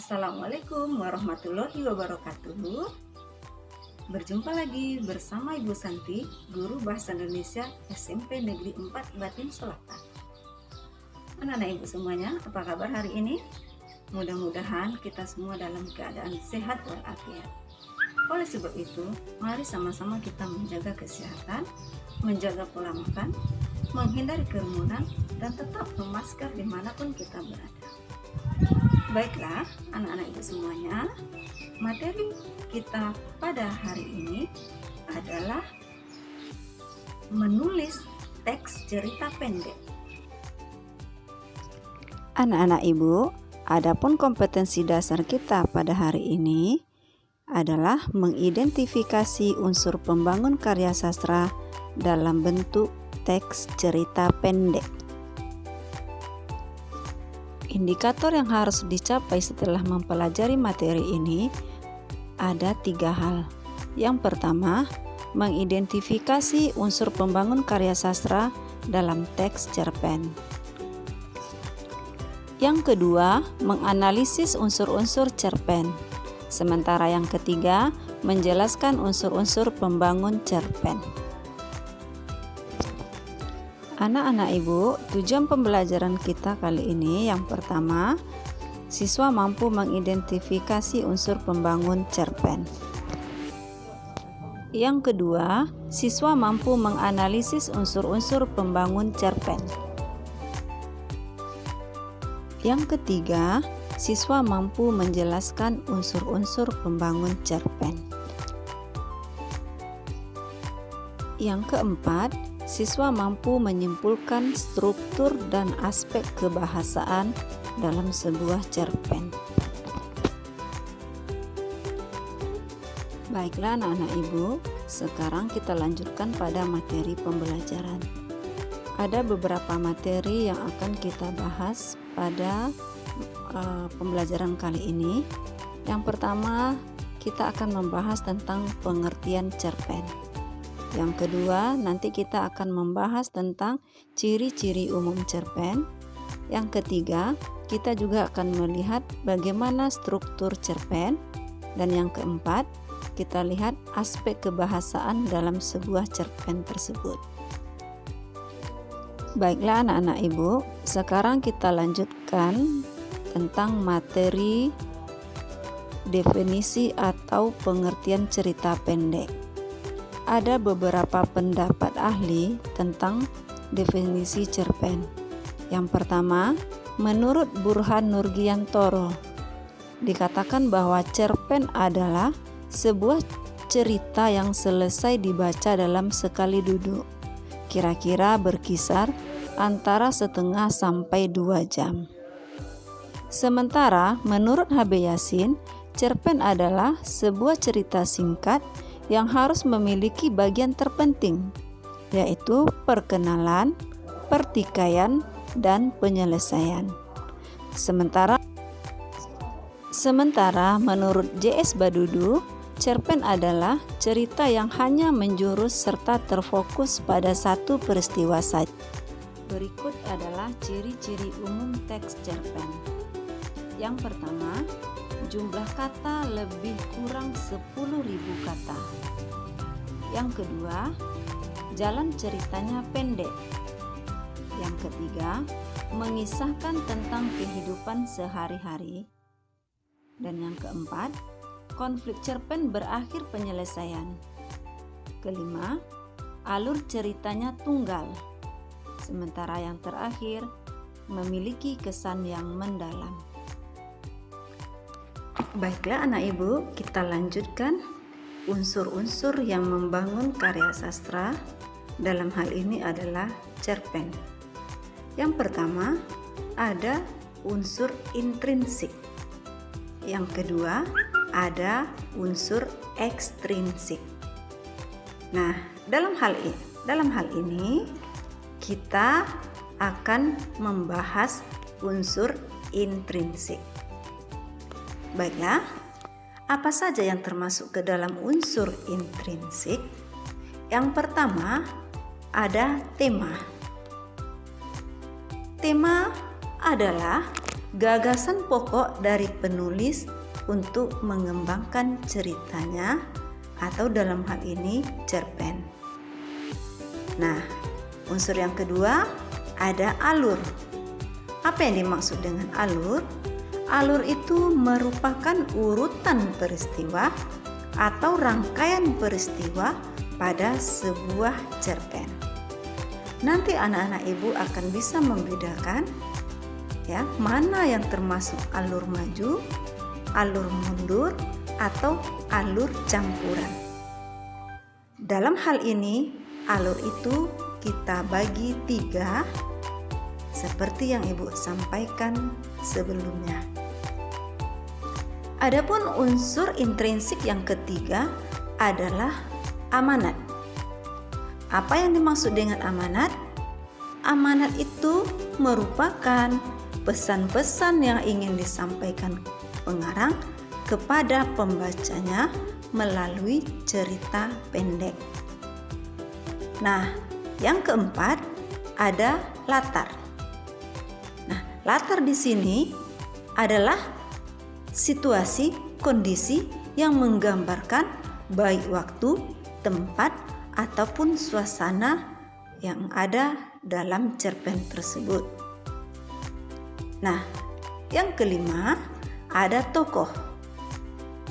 Assalamualaikum warahmatullahi wabarakatuh. Berjumpa lagi bersama Ibu Santi, Guru Bahasa Indonesia SMP Negeri 4 Batin Selatan. Anak-anak Ibu semuanya, apa kabar hari ini? Mudah-mudahan kita semua dalam keadaan sehat walafiat. Oleh sebab itu, mari sama-sama kita menjaga kesehatan, menjaga pola makan, menghindari kerumunan, dan tetap memasker dimanapun kita berada. Baiklah, anak-anak Ibu semuanya, materi kita pada hari ini adalah menulis teks cerita pendek. Anak-anak Ibu, adapun kompetensi dasar kita pada hari ini adalah mengidentifikasi unsur pembangun karya sastra dalam bentuk teks cerita pendek. Indikator yang harus dicapai setelah mempelajari materi ini ada 3 hal. Yang pertama, mengidentifikasi unsur pembangun karya sastra dalam teks cerpen. Yang kedua, menganalisis unsur-unsur cerpen. Sementara yang ketiga, menjelaskan unsur-unsur pembangun cerpen. Anak-anak Ibu, tujuan pembelajaran kita kali ini yang pertama, siswa mampu mengidentifikasi unsur pembangun cerpen. Yang kedua, siswa mampu menganalisis unsur-unsur pembangun cerpen. Yang ketiga, siswa mampu menjelaskan unsur-unsur pembangun cerpen. Yang keempat, siswa mampu menyimpulkan struktur dan aspek kebahasaan dalam sebuah cerpen. Baiklah anak-anak Ibu, sekarang kita lanjutkan pada materi pembelajaran. Ada beberapa materi yang akan kita bahas pada pembelajaran kali ini. Yang pertama, kita akan membahas tentang pengertian cerpen. Yang kedua, nanti kita akan membahas tentang ciri-ciri umum cerpen. Yang ketiga, kita juga akan melihat bagaimana struktur cerpen. Dan yang keempat, kita lihat aspek kebahasaan dalam sebuah cerpen tersebut. Baiklah anak-anak Ibu, sekarang kita lanjutkan tentang materi definisi atau pengertian cerita pendek. Ada beberapa pendapat ahli tentang definisi cerpen. Yang pertama, menurut Burhan Nurgiantoro, dikatakan bahwa cerpen adalah sebuah cerita yang selesai dibaca dalam sekali duduk, kira-kira berkisar antara setengah sampai 2 jam. Sementara menurut HB Yasin, cerpen adalah sebuah cerita singkat yang harus memiliki bagian terpenting, yaitu perkenalan, pertikaian, dan penyelesaian. Sementara menurut JS Badudu, cerpen adalah cerita yang hanya menjurus serta terfokus pada satu peristiwa saja. Berikut adalah ciri-ciri umum teks cerpen. Yang pertama, jumlah kata lebih kurang 10.000 kata. Yang kedua, jalan ceritanya pendek. Yang ketiga, mengisahkan tentang kehidupan sehari-hari. Dan yang keempat, konflik cerpen berakhir penyelesaian. Kelima, alur ceritanya tunggal. Sementara yang terakhir, memiliki kesan yang mendalam. Baiklah anak Ibu, kita lanjutkan unsur-unsur yang membangun karya sastra. Dalam hal ini adalah cerpen. Yang pertama, ada unsur intrinsik. Yang kedua, ada unsur ekstrinsik. Nah, dalam hal ini kita akan membahas unsur intrinsik. Baiklah, apa saja yang termasuk ke dalam unsur intrinsik? Yang pertama, ada tema. Tema adalah gagasan pokok dari penulis untuk mengembangkan ceritanya, atau dalam hal ini cerpen. Nah, unsur yang kedua ada alur. Apa yang dimaksud dengan alur? Alur itu merupakan urutan peristiwa atau rangkaian peristiwa pada sebuah cerpen. Nanti anak-anak ibu akan bisa membedakan ya, mana yang termasuk alur maju, alur mundur, atau alur campuran. Dalam hal ini, alur itu kita bagi 3 seperti yang ibu sampaikan sebelumnya. Adapun unsur intrinsik yang ketiga adalah amanat. Apa yang dimaksud dengan amanat? Amanat itu merupakan pesan-pesan yang ingin disampaikan pengarang kepada pembacanya melalui cerita pendek. Nah, yang keempat ada latar. Nah, latar di sini adalah situasi, kondisi yang menggambarkan baik waktu, tempat, ataupun suasana yang ada dalam cerpen tersebut. Nah, yang kelima ada tokoh.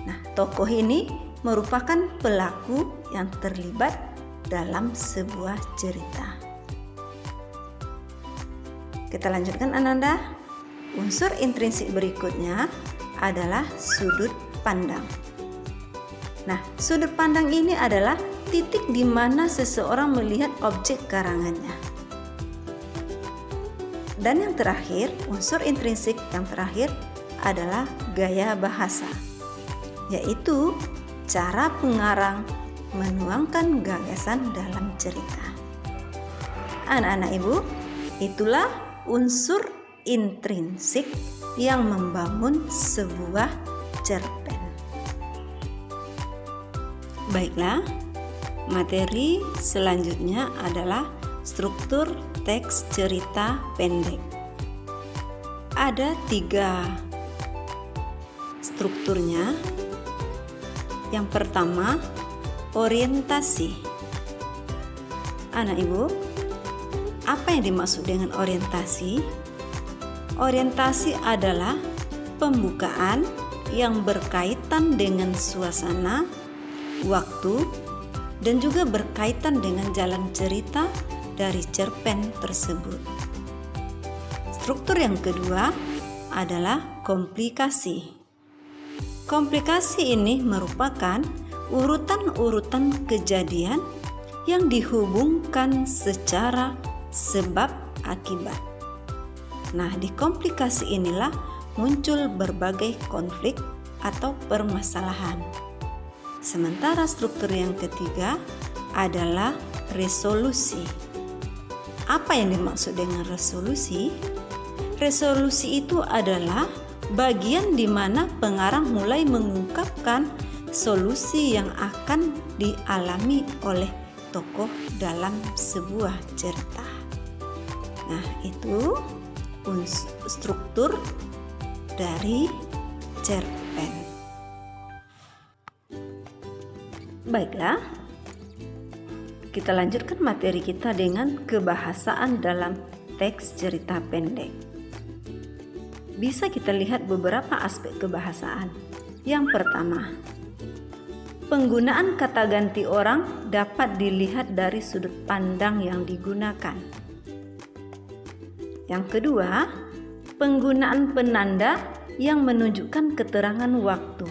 Nah, tokoh ini merupakan pelaku yang terlibat dalam sebuah cerita. Kita lanjutkan Ananda. Unsur intrinsik berikutnya adalah sudut pandang. Nah, sudut pandang ini adalah titik di mana seseorang melihat objek karangannya. Dan yang terakhir, unsur intrinsik yang terakhir adalah gaya bahasa, yaitu cara pengarang menuangkan gagasan dalam cerita. Anak-anak ibu, itulah unsur intrinsik yang membangun sebuah cerpen. Baiklah, materi selanjutnya adalah struktur teks cerita pendek. Ada 3 strukturnya. Yang pertama, orientasi. Anak ibu, apa yang dimaksud dengan orientasi? Orientasi adalah pembukaan yang berkaitan dengan suasana, waktu, dan juga berkaitan dengan jalan cerita dari cerpen tersebut. Struktur yang kedua adalah komplikasi. Komplikasi ini merupakan urutan-urutan kejadian yang dihubungkan secara sebab akibat. Nah, di komplikasi inilah muncul berbagai konflik atau permasalahan. Sementara struktur yang ketiga adalah resolusi. Apa yang dimaksud dengan resolusi? Resolusi itu adalah bagian di mana pengarang mulai mengungkapkan solusi yang akan dialami oleh tokoh dalam sebuah cerita. Nah, itu struktur dari cerpen. Baiklah, kita lanjutkan materi kita dengan kebahasaan dalam teks cerita pendek. Bisa kita lihat beberapa aspek kebahasaan. Yang pertama, penggunaan kata ganti orang dapat dilihat dari sudut pandang yang digunakan. Yang kedua, penggunaan penanda yang menunjukkan keterangan waktu.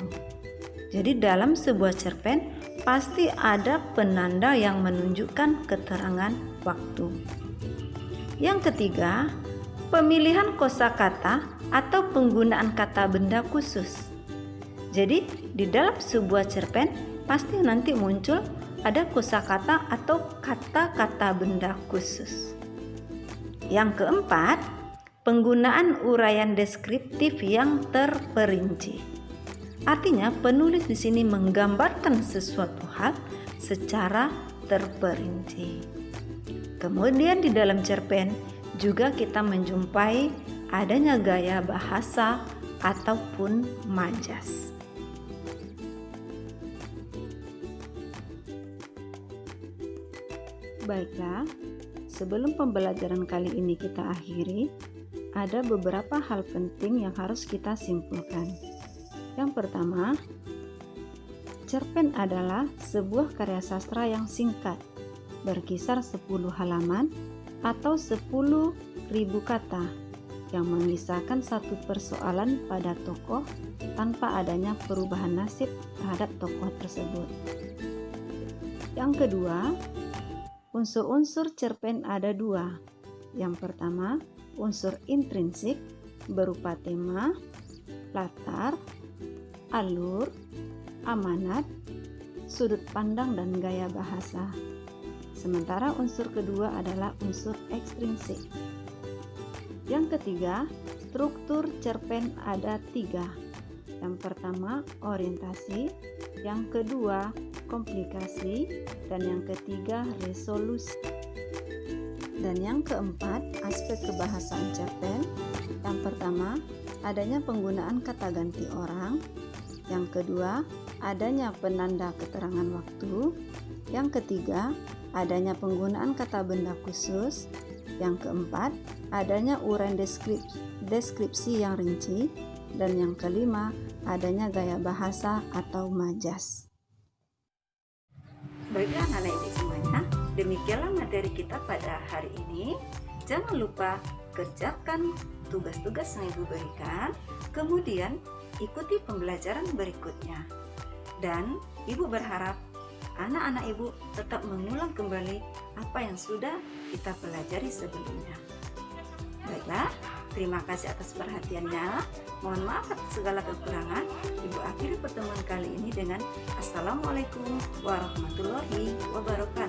Jadi dalam sebuah cerpen pasti ada penanda yang menunjukkan keterangan waktu. Yang ketiga, pemilihan kosakata atau penggunaan kata benda khusus. Jadi di dalam sebuah cerpen pasti nanti muncul ada kosakata atau kata-kata benda khusus. Yang keempat, penggunaan uraian deskriptif yang terperinci. Artinya penulis di sini menggambarkan sesuatu hal secara terperinci. Kemudian di dalam cerpen juga kita menjumpai adanya gaya bahasa ataupun majas. Baiklah, sebelum pembelajaran kali ini kita akhiri, ada beberapa hal penting yang harus kita simpulkan. Yang pertama, cerpen adalah sebuah karya sastra yang singkat, berkisar 10 halaman atau 10.000 kata, yang mengisahkan satu persoalan pada tokoh tanpa adanya perubahan nasib terhadap tokoh tersebut. Yang kedua, unsur-unsur cerpen ada dua. Yang pertama, unsur intrinsik berupa tema, latar, alur, amanat, sudut pandang, dan gaya bahasa. Sementara unsur kedua adalah unsur ekstrinsik. Yang ketiga, struktur cerpen ada tiga. Yang pertama, orientasi. Yang kedua, komplikasi. Dan yang ketiga, resolusi. Dan yang keempat, aspek kebahasaan cerpen. Yang pertama, adanya penggunaan kata ganti orang. Yang kedua, adanya penanda keterangan waktu. Yang ketiga, adanya penggunaan kata benda khusus. Yang keempat, adanya uraian deskripsi yang rinci. Dan yang kelima, adanya gaya bahasa atau majas. Baiklah anak-anak didik semuanya, demikianlah materi kita pada hari ini. Jangan lupa kerjakan tugas-tugas yang Ibu berikan, kemudian ikuti pembelajaran berikutnya. Dan Ibu berharap anak-anak Ibu tetap mengulang kembali apa yang sudah kita pelajari sebelumnya. Baiklah, terima kasih atas perhatiannya. Mohon maaf atas segala kekurangan. Ibu akhiri pertemuan kali ini dengan Assalamualaikum warahmatullahi wabarakatuh.